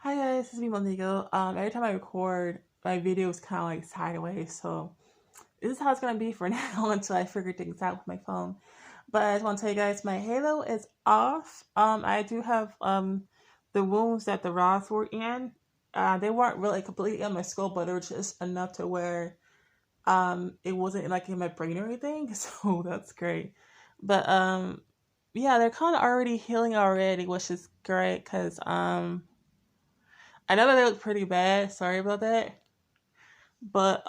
Hi guys, this is me Multiplesofnico. Every time I record, my video is kind of like sideways, so this is how it's gonna be for now until I figure things out with my phone. But I just want to tell you guys, my halo is off. I do have the wounds that the rods were in. They weren't really completely on my skull, but they were just enough to where it wasn't like in my brain or anything. So that's great. But yeah, they're kind of already healing already, which is great because I know that they look pretty bad. Sorry about that. But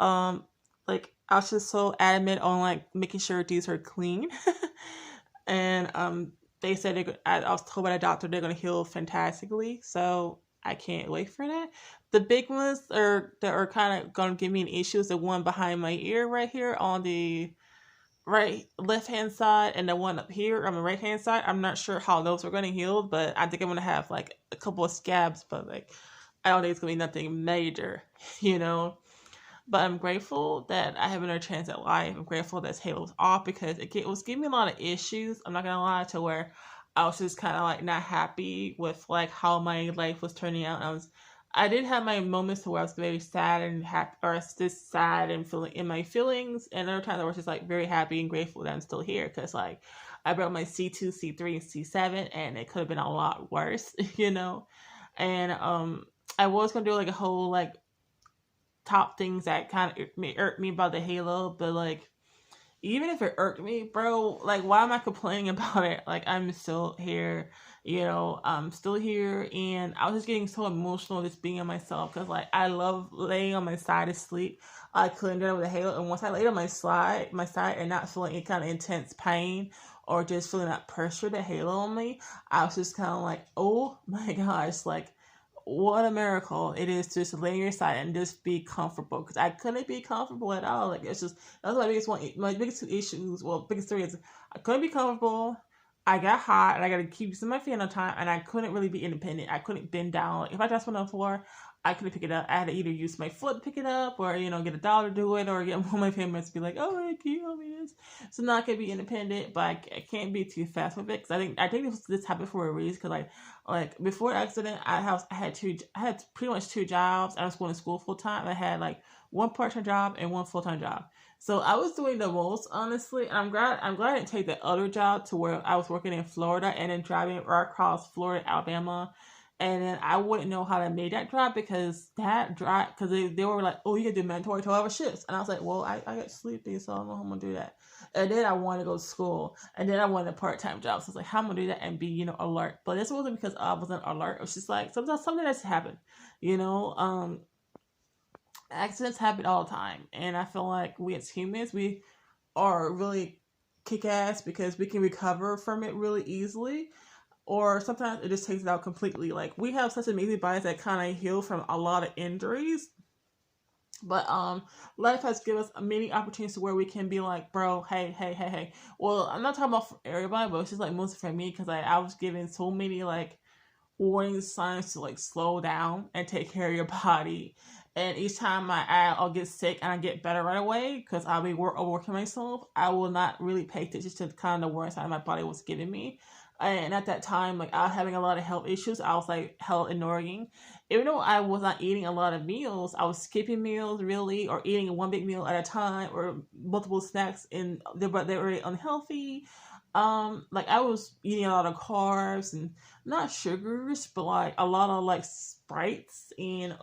like I was just so adamant on like making sure these are clean. And they said I was told by the doctor they're gonna heal fantastically. So I can't wait for that. The big ones are that are kind of gonna give me an issue is the one behind my ear right here on the right left hand side and the one up here on the right hand side. I'm not sure how those are gonna heal, but I think I'm gonna have like a couple of scabs, but like I don't think it's gonna be nothing major, you know. But I'm grateful that I have another chance at life. I'm grateful that Halo's off because it was giving me a lot of issues. I'm not gonna lie, to where I was just kind of like not happy with like how my life was turning out. I did have my moments to where I was very sad and happy, or just sad and feeling in my feelings, and other times I was just like very happy and grateful that I'm still here because like I broke my C2, C3, and C7, and it could have been a lot worse, you know. And I was gonna do like a whole like top things that kind of irked me about the Halo, but like even if it irked me, bro, like why am I complaining about it? Like I'm still here, you know, I'm still here, and I was just getting so emotional just being on myself because like I love laying on my side to sleep. I couldn't do it with a Halo, and once I laid on my side, and not feeling any kind of intense pain or just feeling that pressure, the Halo on me, I was just kind of like, oh my gosh, like what a miracle it is to just lay on your side and just be comfortable, because I couldn't be comfortable at all. Like it's just that's my biggest two issues. Well, biggest three is I couldn't be comfortable. I got hot and I got to keep using my fan on time, and I couldn't really be independent. I couldn't bend down. Like if I just went on the floor, I couldn't pick it up. I had to either use my foot to pick it up, or get a doll to do it, or get one of my family to be like, "Oh, hey, can you help me this?" So now I can be independent, but I can't be too fast with it because I think this happened for a reason. Because like before the accident, I had pretty much two jobs. I was going to school full time. I had like one part time job and one full time job. So I was doing the most, honestly, and I'm glad I didn't take the other job to where I was working in Florida and then driving right across Florida, Alabama, and then I wouldn't know how to make that drive because they were like, oh, you can do mandatory 12-hour shifts, and I was like, well, I get sleepy, so I don't know how I'm gonna do that. And then I wanted to go to school, and then I wanted a part time job, so I was like, how am I gonna do that and be alert? But this wasn't because I wasn't alert. It was just like sometimes something that's happened, you know. Accidents happen all the time, and I feel like we as humans we are really kick ass because we can recover from it really easily, or sometimes it just takes it out completely. Like we have such amazing bodies that kind of heal from a lot of injuries, but life has given us many opportunities where we can be like, bro, hey. Well, I'm not talking about for everybody, but it's just like mostly for me because I was given so many like warning signs to like slow down and take care of your body. And each time I'll get sick and I get better right away because I'll be overworking myself, I will not really pay attention to the kind of warning sign my body was giving me. And at that time, like I was having a lot of health issues. I was like hell ignoring. Even though I was not eating a lot of meals, I was skipping meals really, or eating one big meal at a time, or multiple snacks, but they were unhealthy. Like I was eating a lot of carbs and not sugars, but like a lot of like sprites and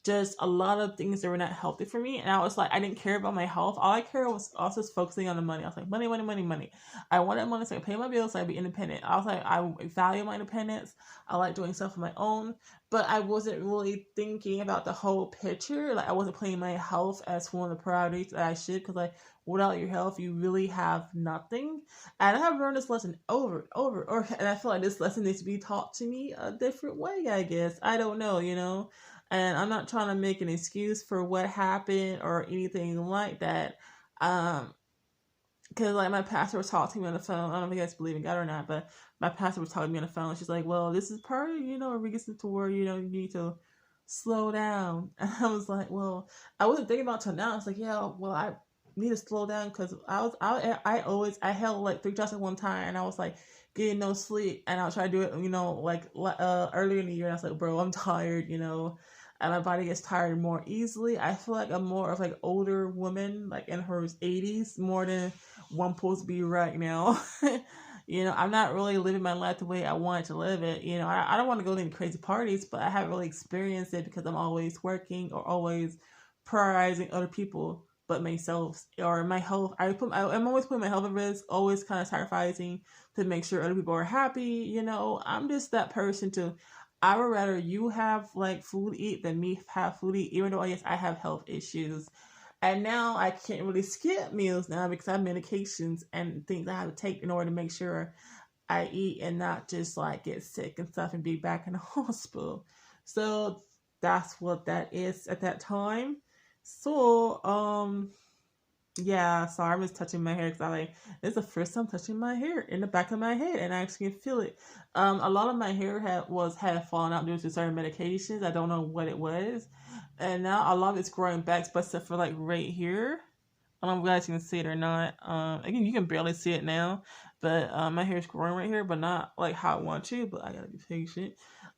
just a lot of things that were not healthy for me. And I was like, I didn't care about my health. All I cared was also just focusing on the money. I was like, money, money, money, money. I wanted money so I could pay my bills so I could be independent. I was like, I value my independence. I like doing stuff on my own. But I wasn't really thinking about the whole picture. Like I wasn't putting my health as one of the priorities that I should. Because like without your health, you really have nothing. And I have learned this lesson over and over. And I feel like this lesson needs to be taught to me a different way, I guess. I don't know, you know? And I'm not trying to make an excuse for what happened or anything like that. Because like my pastor was talking to me on the phone. I don't know if you guys believe in God or not, but my pastor was talking to me on the phone. She's like, "Well, this is part of a reason to where you need to slow down." And I was like, "Well, I wasn't thinking about it till now." I was like, "Yeah, well, I need to slow down because I held like three jobs at one time, and I was like." getting no sleep, and I'll try to do it, like earlier in the year, and I was like, bro, I'm tired, and my body gets tired more easily. I feel like I'm more of like older woman, like in her 80s, more than one supposed to be right now. I'm not really living my life the way I want to live it. I don't want to go to any crazy parties, but I haven't really experienced it because I'm always working or always prioritizing other people but myself or my health. I'm always putting my health at risk, always kind of sacrificing to make sure other people are happy. I'm just that person to. I would rather you have like food to eat than me have food to eat, even though yes, I have health issues. And now I can't really skip meals now because I have medications and things I have to take in order to make sure I eat and not just like get sick and stuff and be back in the hospital. So that's what that is at that time. So, yeah, sorry, I'm just touching my hair because it's the first time touching my hair in the back of my head and I actually can feel it. A lot of my hair had fallen out due to certain medications. I don't know what it was. And now a lot of it's growing back, but except for like right here. I don't know if you guys can see it or not. Again, you can barely see it now, but my hair is growing right here, but not like how I want to. But I gotta be patient.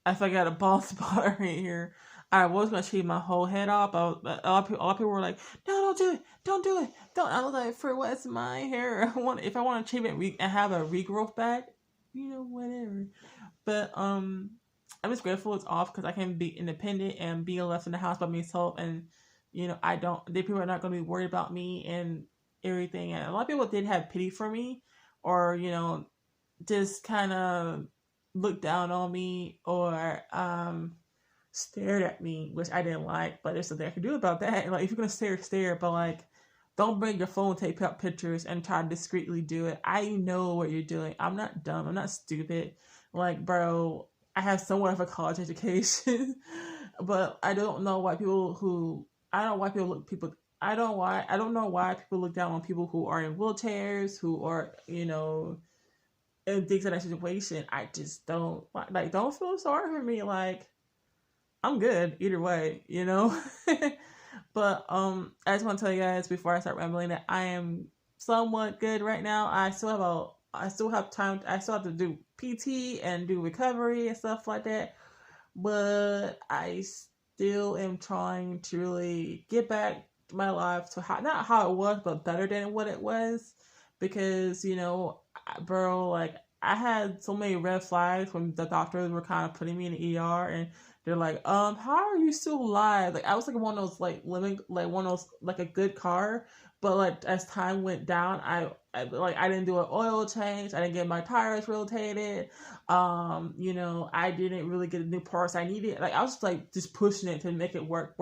I think I got a bald spot right here. I was gonna shave my whole head off, but a lot of people were like, "No, don't do it, don't do it, don't." I was like, "For what's my hair? If I want to shave it and have a regrowth back, whatever." But I'm just grateful it's off because I can be independent and be left in the house by myself, and the people are not going to be worried about me and everything. And a lot of people did have pity for me, or just kind of looked down on me, or stared at me, which I didn't like. But there's something I can do about that. Like if you're gonna stare, but like don't bring your phone, take out pictures, and try to discreetly do it. I know what you're doing. I'm not dumb. I'm not stupid. Like, bro, I have somewhat of a college education, but I don't know why I don't know why I don't know why people look down on people who are in wheelchairs, who are, in things in that situation. I just don't like, don't feel sorry for me. Like, I'm good either way. But I just want to tell you guys before I start rambling that I am somewhat good right now. I still have time. I still have to do PT and do recovery and stuff like that. But I still am trying to really get back my life to not how it was, but better than what it was. Because, bro, like I had so many red flags when the doctors were kind of putting me in the ER, and they're like, how are you still alive? Like I was like one of those like living like one of those like a good car, but like as time went down, I didn't do an oil change, I didn't get my tires rotated, I didn't really get the new parts I needed. Like I was just pushing it to make it work.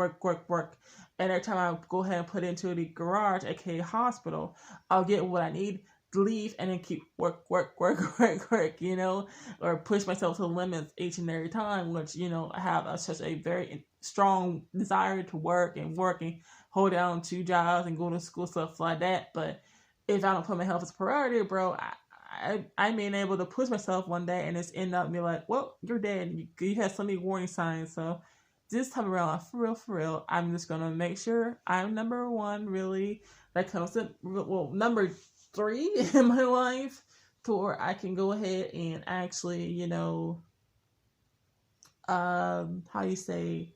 And every time I go ahead and put it into the garage, aka hospital, I'll get what I need, leave, and then keep work, or push myself to the limits each and every time, which, I have such a very strong desire to work and hold down 2 jobs and go to school, stuff like that. But if I don't put my health as a priority, bro, I may be able to push myself one day and just end up being like, well, you're dead. You have so many warning signs. So this time around, for real, I'm just going to make sure I'm number one, really, that comes to, well, number 3 in my life, to where I can go ahead and actually, how you say,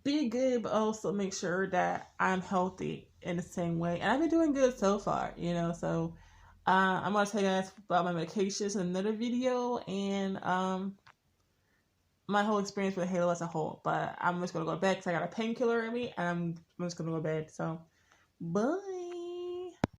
be good, but also make sure that I'm healthy in the same way. And I've been doing good so far, so I'm going to tell you guys about my medications in another video, and my whole experience with Halo as a whole. But I'm just going to go to bed because I got a painkiller in me, and I'm just going to go to bed. So, bye.